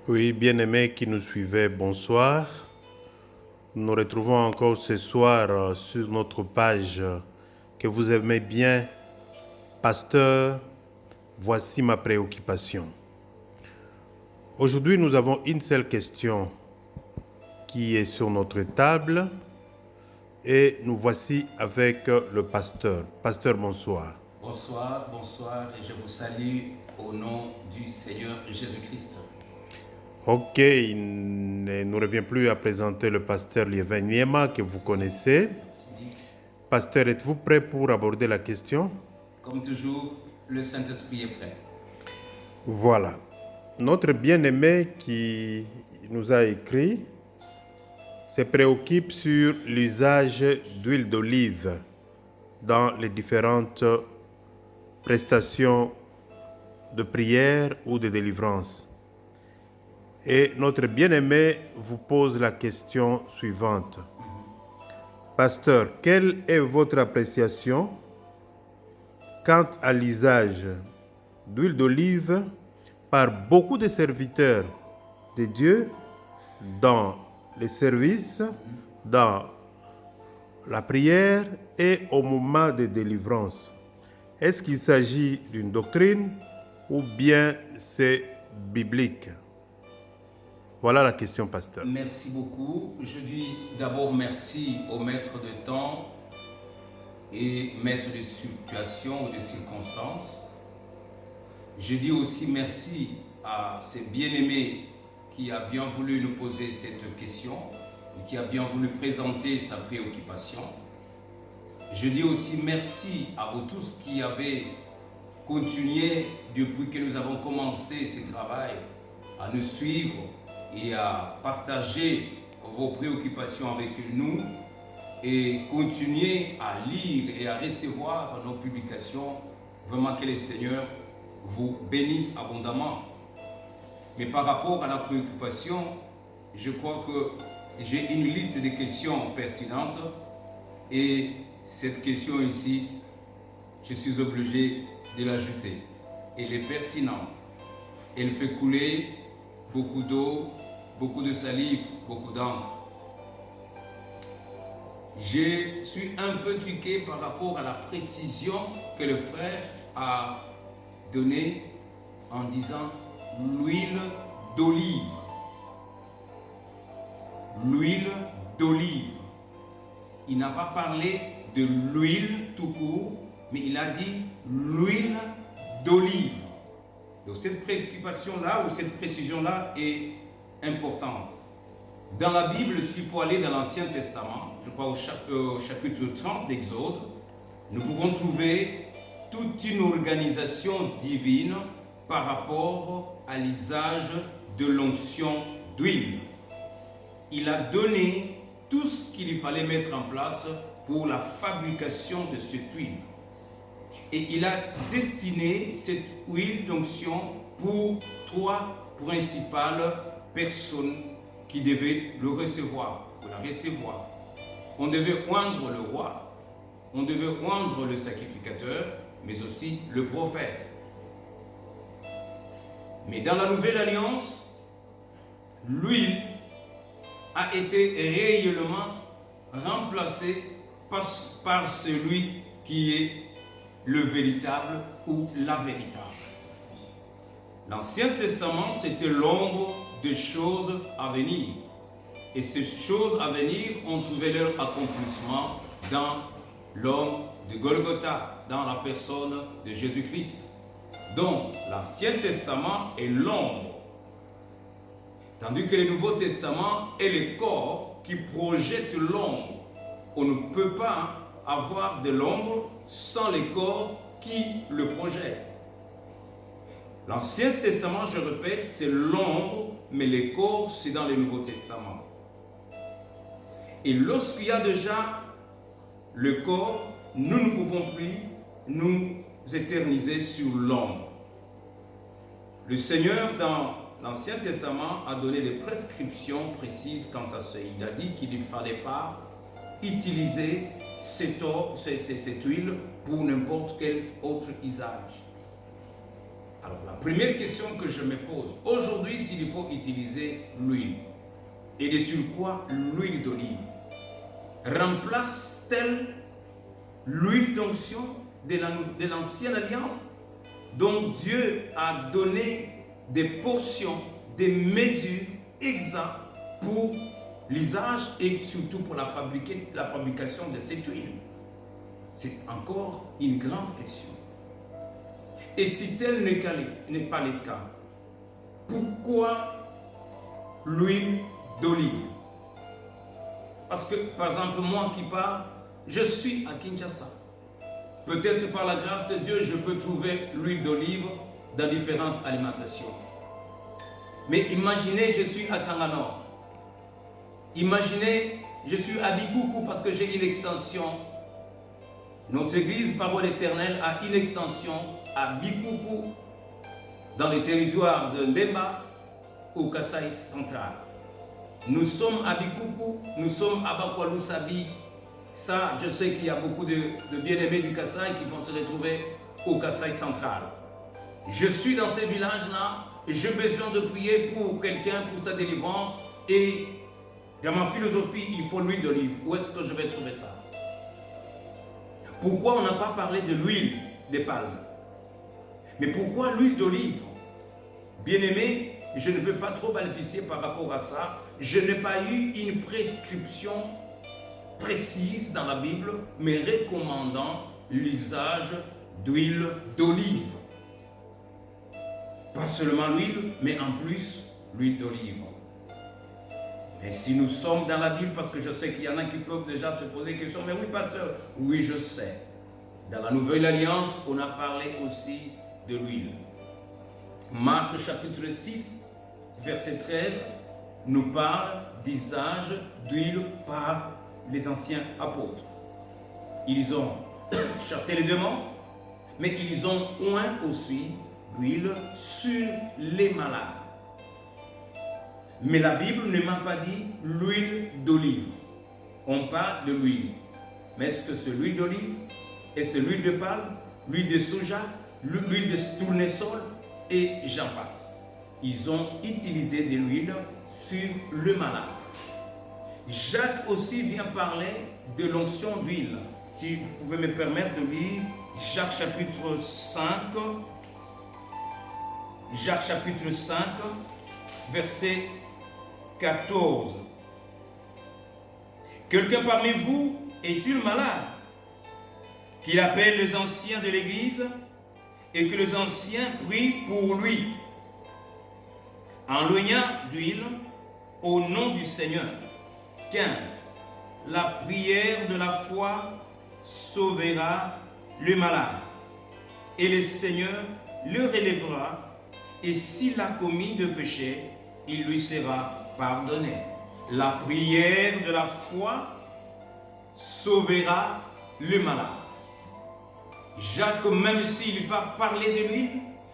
Oui, bien-aimés qui nous suivez, bonsoir. Nous nous retrouvons encore ce soir sur notre page que vous aimez bien. Pasteur, voici ma préoccupation. Aujourd'hui, nous avons une seule question qui est sur notre table et nous voici avec le pasteur. Pasteur, bonsoir. Bonsoir, bonsoir, et je vous salue au nom du Seigneur Jésus-Christ. Ok, il ne nous revient plus à présenter le pasteur Liévin Niema que vous connaissez. Merci. Pasteur, êtes-vous prêt pour aborder la question? Comme toujours, le Saint-Esprit est prêt. Voilà. Notre bien-aimé qui nous a écrit se préoccupe sur l'usage d'huile d'olive dans les différentes prestations de prière ou de délivrance. Et notre bien-aimé vous pose la question suivante. Pasteur, quelle est votre appréciation quant à l'usage d'huile d'olive par beaucoup de serviteurs de Dieu dans les services, dans la prière et au moment de délivrance? Est-ce qu'il s'agit d'une doctrine ou bien c'est biblique? Voilà la question, pasteur. Merci beaucoup. Je dis d'abord merci au maître de temps et maître de situation ou de circonstances. Je dis aussi merci à ces bien-aimés qui a bien voulu nous poser cette question et qui a bien voulu présenter sa préoccupation. Je dis aussi merci à vous tous qui avez continué depuis que nous avons commencé ce travail à nous suivre et à partager vos préoccupations avec nous et continuer à lire et à recevoir nos publications. Vraiment que le Seigneur vous bénisse abondamment. Mais par rapport à la préoccupation, je crois que j'ai une liste de questions pertinentes et cette question ici, je suis obligé de l'ajouter. Elle est pertinente. Elle fait couler beaucoup d'eau, beaucoup de salive, beaucoup d'encre. Je suis un peu tuqué par rapport à la précision que le frère a donnée en disant l'huile d'olive. L'huile d'olive. Il n'a pas parlé de l'huile tout court, mais il a dit l'huile d'olive. Donc cette préoccupation-là ou cette précision-là est importante. Dans la Bible, s'il faut aller dans l'Ancien Testament, je crois au chapitre 30 d'Exode, nous pouvons trouver toute une organisation divine par rapport à l'usage de l'onction d'huile. Il a donné tout ce qu'il fallait mettre en place pour la fabrication de cette huile. Et il a destiné cette huile d'onction pour trois principales personnes qui devaient le recevoir, ou la recevoir. On devait oindre le roi, on devait oindre le sacrificateur, mais aussi le prophète. Mais dans la Nouvelle Alliance, l'huile a été réellement remplacée par celui qui est le véritable ou la véritable. L'Ancien Testament, c'était l'ombre des choses à venir. Et ces choses à venir ont trouvé leur accomplissement dans l'homme de Golgotha, dans la personne de Jésus-Christ. Donc, l'Ancien Testament est l'ombre, tandis que le Nouveau Testament est le corps qui projette l'ombre. On ne peut pas avoir de l'ombre sans le corps qui le projette. L'Ancien Testament, je répète, c'est l'ombre, mais le corps, c'est dans le Nouveau Testament. Et lorsqu'il y a déjà le corps, nous ne pouvons plus nous éterniser sur l'ombre. Le Seigneur, dans l'Ancien Testament, a donné des prescriptions précises quant à ça. Il a dit qu'il ne fallait pas utiliser cette huile pour n'importe quel autre usage. Alors la première question que je me pose, aujourd'hui s'il faut utiliser l'huile, et de sur quoi l'huile d'olive remplace-t-elle l'huile d'onction de l'ancienne alliance dont Dieu a donné des portions, des mesures exactes pour l'usage et surtout pour la fabrication de cette huile? C'est encore une grande question. Et si tel n'est pas le cas, pourquoi l'huile d'olive? Parce que, par exemple, moi qui parle, je suis à Kinshasa. Peut-être par la grâce de Dieu, je peux trouver l'huile d'olive dans différentes alimentations. Mais imaginez, je suis à Tanganor. Imaginez, je suis à Bikoukou parce que j'ai une extension. Notre église Parole Éternelle a une extension à Bikoukou, dans le territoire de Ndemba, au Kasaï central. Nous sommes à Bikoukou, nous sommes à Bakwalou-Sabi. Ça, je sais qu'il y a beaucoup de bien-aimés du Kasaï qui vont se retrouver au Kasaï central. Je suis dans ces villages-là et j'ai besoin de prier pour quelqu'un, pour sa délivrance. Et dans ma philosophie, il faut l'huile d'olive. Où est-ce que je vais trouver ça? Pourquoi on n'a pas parlé de l'huile des palmes? Mais pourquoi l'huile d'olive? Bien-aimé, je ne veux pas trop balbutier par rapport à ça. Je n'ai pas eu une prescription précise dans la Bible, mais recommandant l'usage d'huile d'olive. Pas seulement l'huile, mais en plus l'huile d'olive. Mais si nous sommes dans la Bible, parce que je sais qu'il y en a qui peuvent déjà se poser des questions, mais oui, pasteur, oui, je sais. Dans la Nouvelle Alliance, on a parlé aussi de l'huile. Marc chapitre 6, verset 13, nous parle d'usage d'huile par les anciens apôtres. Ils ont chassé les démons, mais ils ont oint aussi l'huile sur les malades. Mais la Bible ne m'a pas dit l'huile d'olive. On parle de l'huile. Mais est-ce que c'est l'huile d'olive? Est-ce l'huile de palme? L'huile de soja? L'huile de tournesol? Et j'en passe. Ils ont utilisé de l'huile sur le malade. Jacques aussi vient parler de l'onction d'huile. Si vous pouvez me permettre de lire Jacques chapitre 5. Jacques chapitre 5, verset 14. Quelqu'un parmi vous est-il malade? Qu'il appelle les anciens de l'Église et que les anciens prient pour lui, en l'oignant d'huile au nom du Seigneur. 15. La prière de la foi sauvera le malade, et le Seigneur le relèvera, et s'il a commis de péché, il lui sera pardonné. La prière de la foi sauvera le malade. Jacques, même s'il va parler de l'huile,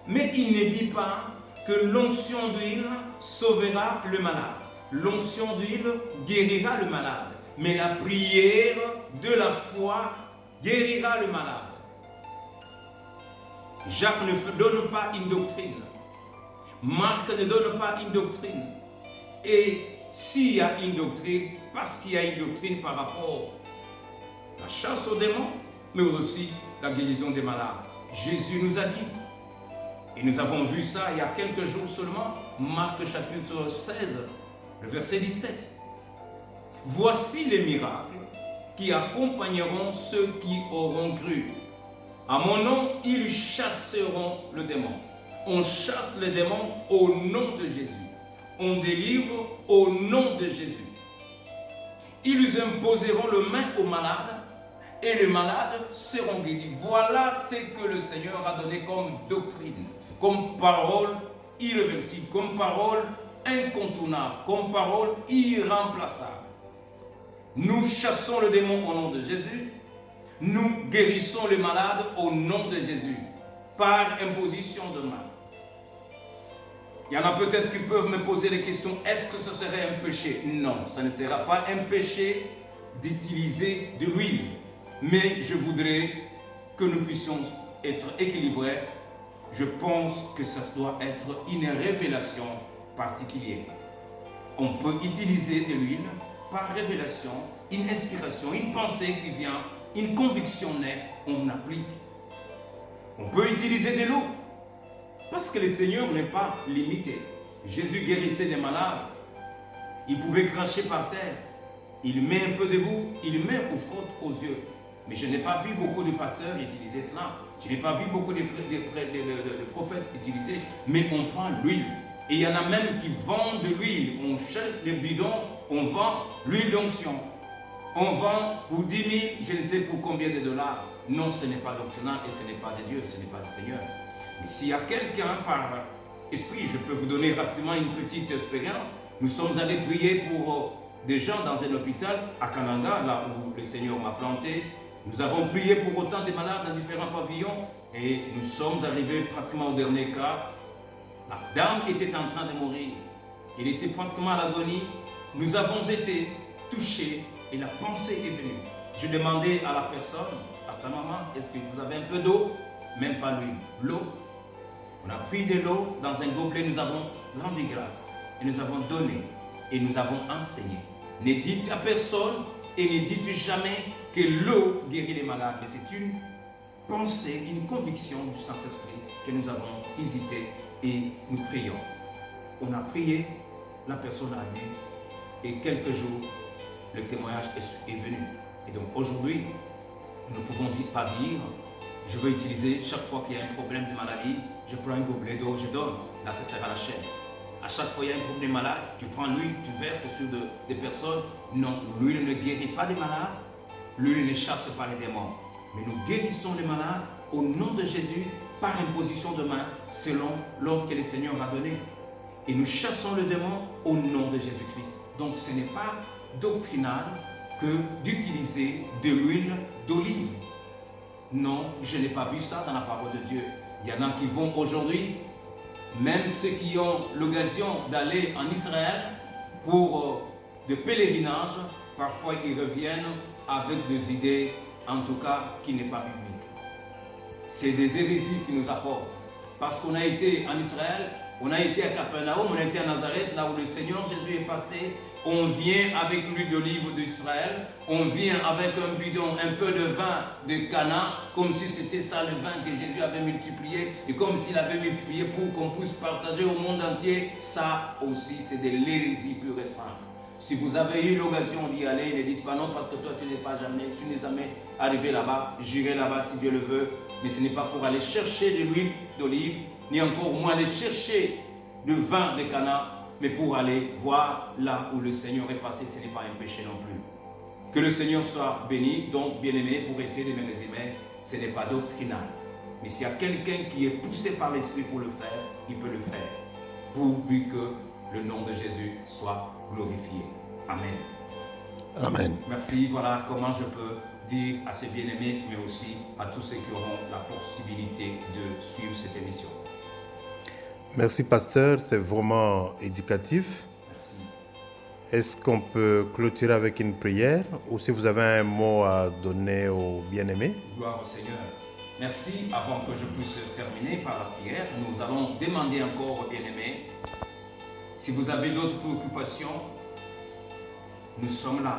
mais il ne dit pas que l'onction d'huile sauvera le malade. L'onction d'huile guérira le malade, mais la prière de la foi guérira le malade. Jacques ne donne pas une doctrine. Marc ne donne pas une doctrine. Et s'il y a une doctrine, parce qu'il y a une doctrine par rapport à la chasse aux démons, mais aussi la guérison des malades. Jésus nous a dit, et nous avons vu ça il y a quelques jours seulement, Marc chapitre 16, le verset 17. Voici les miracles qui accompagneront ceux qui auront cru. À mon nom, ils chasseront le démon. On chasse les démons au nom de Jésus. On délivre au nom de Jésus. Ils imposeront le main aux malades et les malades seront guéris. Voilà ce que le Seigneur a donné comme doctrine, comme parole irréversible, comme parole incontournable, comme parole irremplaçable. Nous chassons le démon au nom de Jésus. Nous guérissons les malades au nom de Jésus, par imposition de main. Il y en a peut-être qui peuvent me poser des questions. Est-ce que ce serait un péché? Non, ce ne sera pas un péché d'utiliser de l'huile. Mais je voudrais que nous puissions être équilibrés je pense que ça doit être une révélation particulière. On peut utiliser de l'huile par révélation, une inspiration, une pensée qui vient, une conviction nette, on applique. On peut utiliser de l'eau, parce que le Seigneur n'est pas limité. Jésus guérissait des malades, il pouvait cracher par terre, il met un peu debout, il met ou frotte aux yeux. Mais je n'ai pas vu beaucoup de pasteurs utiliser cela. Je n'ai pas vu beaucoup de prophètes utiliser. Mais on prend l'huile. Et il y en a même qui vendent de l'huile. On cherche des bidons, on vend l'huile d'onction. On vend pour 10 000, je ne sais pour combien de dollars. Non, ce n'est pas doctrinal et ce n'est pas de Dieu, ce n'est pas du Seigneur. Mais s'il y a quelqu'un par esprit, je peux vous donner rapidement une petite expérience. Nous sommes allés prier pour des gens dans un hôpital à Kananga, là où le Seigneur m'a planté. Nous avons prié pour autant de malades dans différents pavillons et nous sommes arrivés pratiquement au dernier cas. La dame était en train de mourir. Elle était pratiquement à l'agonie. Nous avons été touchés et la pensée est venue. Je demandais à la personne, à sa maman, est-ce que vous avez un peu d'eau? Même pas l'huile, l'eau. On a pris de l'eau dans un gobelet, nous avons rendu grâce et nous avons donné et nous avons enseigné. Ne dites à personne et ne dites jamais que l'eau guérit les malades. Mais c'est une pensée, une conviction du Saint-Esprit que nous avons hésité et nous prions. On a prié, la personne a lu et quelques jours, le témoignage est venu. Et donc aujourd'hui, nous ne pouvons pas dire, je veux utiliser chaque fois qu'il y a un problème de maladie, je prends un gobelet d'eau, je donne. Là, ça sert à la chaîne. À chaque fois qu'il y a un problème malade, tu prends l'huile, tu verses sur des personnes. Non, l'huile ne guérit pas des malades, l'huile ne chasse pas les démons. Mais nous guérissons les malades au nom de Jésus par imposition de main selon l'ordre que le Seigneur a donné. Et nous chassons le démon au nom de Jésus-Christ. Donc ce n'est pas doctrinal que d'utiliser de l'huile d'olive. Non, je n'ai pas vu ça dans la parole de Dieu. Il y en a qui vont aujourd'hui, même ceux qui ont l'occasion d'aller en Israël pour de pèlerinage, parfois ils reviennent avec des idées, en tout cas, qui n'est pas biblique. C'est des hérésies qui nous apportent. Parce qu'on a été en Israël, on a été à Capernaum, on a été à Nazareth, là où le Seigneur Jésus est passé. On vient avec l'huile d'olive d'Israël, on vient avec un bidon, un peu de vin de Cana, comme si c'était ça le vin que Jésus avait multiplié, et comme s'il avait multiplié pour qu'on puisse partager au monde entier. Ça aussi, c'est de l'hérésie pure et simple. Si vous avez eu l'occasion d'y aller, ne dites pas non parce que toi tu n'es jamais arrivé là-bas. J'irai là-bas si Dieu le veut, mais ce n'est pas pour aller chercher de l'huile d'olive, ni encore moins aller chercher du vin de Cana, mais pour aller voir là où le Seigneur est passé. Ce n'est pas un péché non plus. Que le Seigneur soit béni. Donc, bien-aimé, pour essayer de me résumer, ce n'est pas doctrinal. Mais s'il y a quelqu'un qui est poussé par l'Esprit pour le faire, il peut le faire, pourvu que le nom de Jésus soit glorifié. Amen. Amen. Merci. Voilà comment je peux dire à ces bien-aimés, mais aussi à tous ceux qui auront la possibilité de suivre cette émission. Merci, pasteur. C'est vraiment éducatif. Merci. Est-ce qu'on peut clôturer avec une prière ou si vous avez un mot à donner aux bien-aimés? Gloire au Seigneur. Merci. Avant que je puisse terminer par la prière, nous allons demander encore aux bien-aimés, si vous avez d'autres préoccupations, nous sommes là.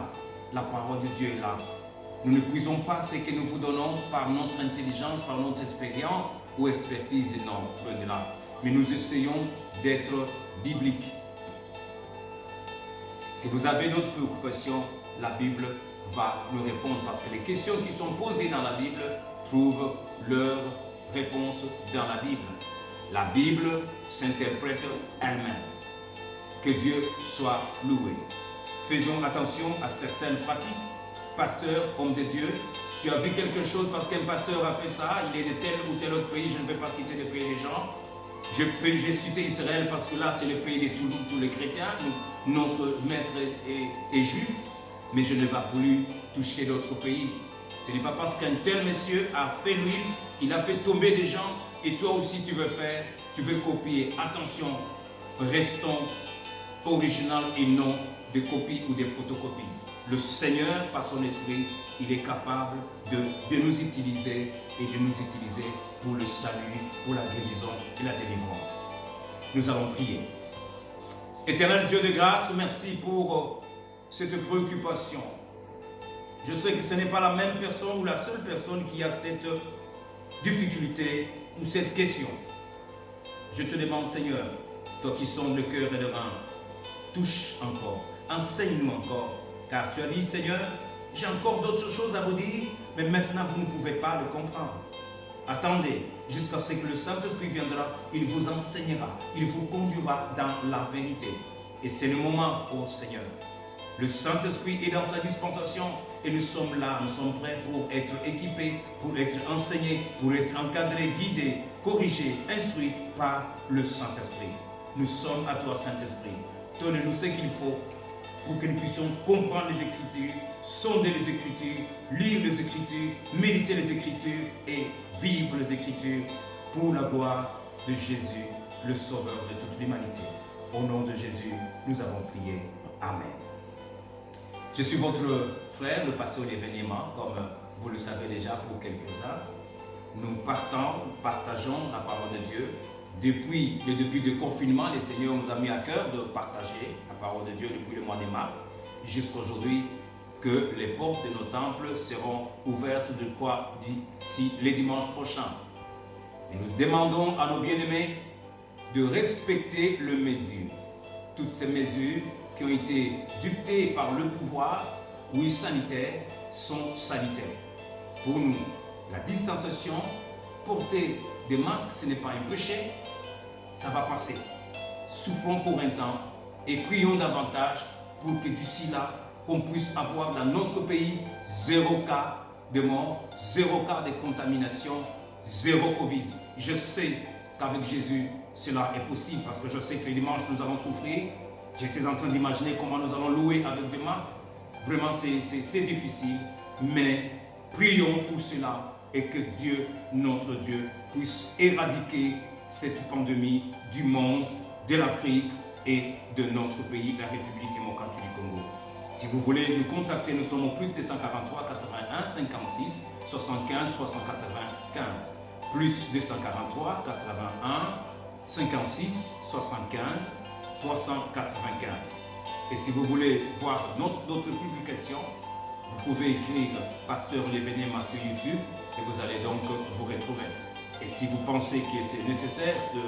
La parole de Dieu est là. Nous ne puisons pas ce que nous vous donnons par notre intelligence, par notre expérience ou expertise, non, loin de là. Mais nous essayons d'être bibliques. Si vous avez d'autres préoccupations, la Bible va nous répondre parce que les questions qui sont posées dans la Bible trouvent leur réponse dans la Bible. La Bible s'interprète elle-même. Que Dieu soit loué. Faisons attention à certaines pratiques. Pasteur, homme de Dieu, tu as vu quelque chose parce qu'un pasteur a fait ça, il est de tel ou tel autre pays, je ne vais pas citer le pays des gens. J'ai cité Israël parce que là c'est le pays de tous les chrétiens, notre maître est juif, mais je n'ai pas voulu toucher d'autres pays. Ce n'est pas parce qu'un tel monsieur a fait l'huile, il a fait tomber des gens et toi aussi tu veux faire, tu veux copier. Attention, restons original et non de copies ou de photocopies. le Seigneur, par son esprit, il est capable de nous utiliser et de nous utiliser pour le salut, pour la guérison et la délivrance. Nous allons prier. Éternel Dieu de grâce, merci pour cette préoccupation. Je sais que ce n'est pas la même personne ou la seule personne qui a cette difficulté ou cette question. Je te demande, Seigneur, toi qui sondes le cœur et le rein, touche encore, enseigne-nous encore, car tu as dit, Seigneur, j'ai encore d'autres choses à vous dire, mais maintenant vous ne pouvez pas le comprendre. Attendez jusqu'à ce que le Saint-Esprit viendra, il vous enseignera, il vous conduira dans la vérité. Et c'est le moment, ô Seigneur. Le Saint-Esprit est dans sa dispensation et nous sommes là, nous sommes prêts pour être équipés, pour être enseignés, pour être encadrés, guidés, corrigés, instruits par le Saint-Esprit. Nous sommes à toi, Saint-Esprit. Donne-nous ce qu'il faut pour que nous puissions comprendre les Écritures, sonder les Écritures, lire les Écritures, méditer les Écritures et vivre les Écritures pour la gloire de Jésus, le Sauveur de toute l'humanité. Au nom de Jésus, nous avons prié. Amen. Je suis votre frère, le pasteur d'événement, comme vous le savez déjà pour quelques-uns. Nous partageons la parole de Dieu. Depuis le début du confinement, le Seigneur nous a mis à cœur de partager la parole de Dieu depuis le mois de mars jusqu'à aujourd'hui, que les portes de nos temples seront ouvertes d'ici les dimanches prochains. Et nous demandons à nos bien-aimés de respecter les mesures. Toutes ces mesures qui ont été dictées par le pouvoir, oui sanitaire, sont sanitaires. Pour nous, la distanciation, porter des masques, ce n'est pas un péché, ça va passer. Souffrons pour un temps et prions davantage pour que d'ici là, qu'on puisse avoir dans notre pays 0 cas de mort, 0 cas de contamination, 0 Covid. Je sais qu'avec Jésus, cela est possible parce que je sais que les dimanches, nous allons souffrir. J'étais en train d'imaginer comment nous allons louer avec des masques. Vraiment, c'est difficile, mais prions pour cela et que Dieu, notre Dieu, puisse éradiquer cette pandémie du monde, de l'Afrique et de notre pays, la République démocratique du Congo. Si vous voulez nous contacter, nous sommes au plus 243 81 56 75 395. Plus 243 81 56 75 395. Et si vous voulez voir d'autres publications, vous pouvez écrire Pasteur l'événement sur YouTube et vous allez donc vous retrouver. Et si vous pensez que c'est nécessaire de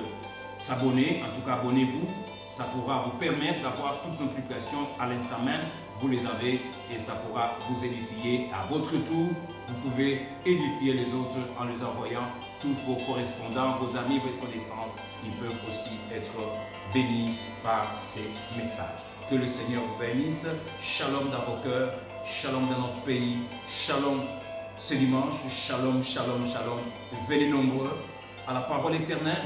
s'abonner, en tout cas abonnez-vous, ça pourra vous permettre d'avoir toutes nos publications à l'instant même. Vous les avez et ça pourra vous édifier à votre tour. Vous pouvez édifier les autres en les envoyant tous vos correspondants, vos amis, vos connaissances. Ils peuvent aussi être bénis par ces messages. Que le Seigneur vous bénisse. Shalom dans vos cœurs, shalom dans notre pays, shalom ce dimanche, shalom, shalom, shalom. Venez nombreux à la parole éternelle.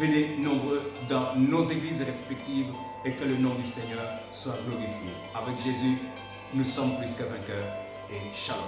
Venez nombreux dans nos églises respectives et que le nom du Seigneur soit glorifié. Avec Jésus, nous sommes plus que vainqueurs et shalom.